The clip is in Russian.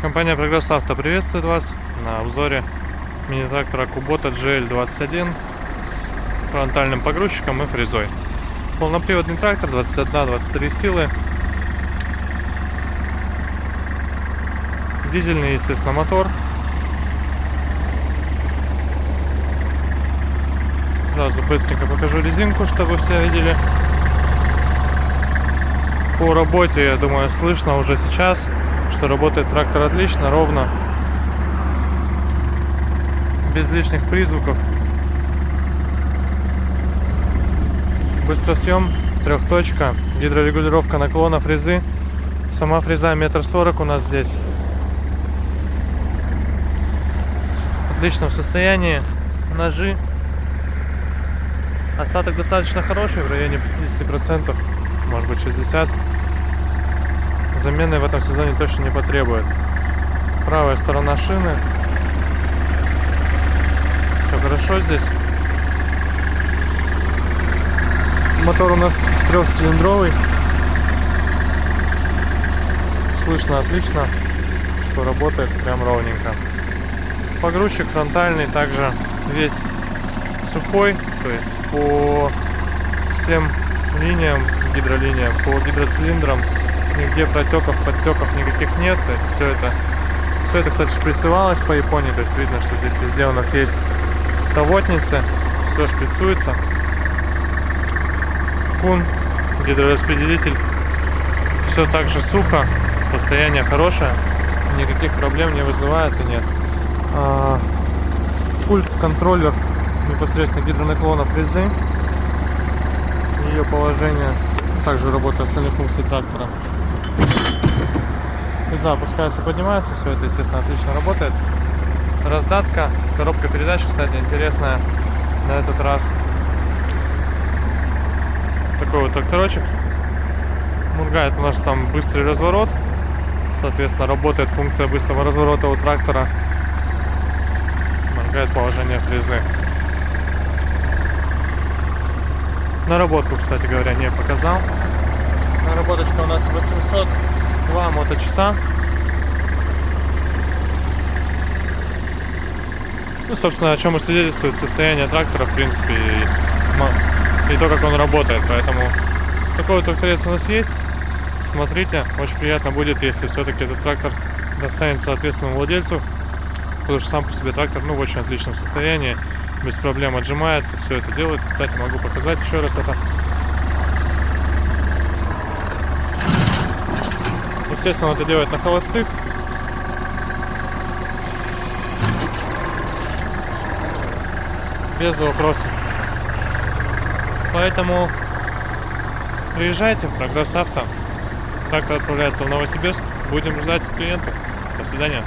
Компания Прогресс Авто приветствует вас на обзоре мини-трактора Kubota GL21 с фронтальным погрузчиком и фрезой. Полноприводный трактор, 21-23 силы. Дизельный, естественно, мотор. Сразу быстренько покажу резинку, чтобы все видели. По работе, я думаю, слышно уже сейчас, что работает трактор отлично, ровно, без лишних призвуков. Быстросъем, трехточка, гидрорегулировка наклона фрезы. Сама фреза 1,40 м у нас здесь. В отличном состоянии. Ножи. Остаток достаточно хороший, в районе 50%, может быть 60%. Замены в этом сезоне точно не потребует. Правая сторона шины. Все хорошо здесь. Мотор у нас трехцилиндровый. Слышно отлично, что работает прям ровненько. Погрузчик фронтальный, также весь сухой, то есть по всем линиям, гидролиниям, по гидроцилиндрам нигде протеков, подтеков никаких нет. То есть все это, кстати, шприцевалось по Японии. То есть видно, что здесь везде у нас есть тавотницы, все шприцуется. Кун, гидрораспределитель, все так же сухо, состояние хорошее, никаких проблем не вызывает и нет. Пульт, контроллер непосредственно гидронаклона фрезы, ее положение, также работа остальных функций трактора. Фреза опускается, поднимается, все это, естественно, отлично работает. Раздатка, коробка передач, кстати, интересная на этот раз. Такой вот тракторочек. Мургает у нас там быстрый разворот, соответственно, работает функция быстрого разворота у трактора. Моргает положение фрезы. Наработку, кстати говоря, не показал. Наработочка у нас 802 моточаса. Ну, собственно, о чем и свидетельствует состояние трактора, в принципе, и то, как он работает. Поэтому такой вот тракторец у нас есть. Смотрите, очень приятно будет, если все-таки этот трактор достанется соответственному владельцу, потому что сам по себе трактор, в очень отличном состоянии, без проблем отжимается, все это делает. Кстати, могу показать еще раз это. Естественно, это делает на холостых. Без вопросов. Поэтому приезжайте в Прогресс Авто. Трактор отправляется в Новосибирск. Будем ждать клиентов. До свидания.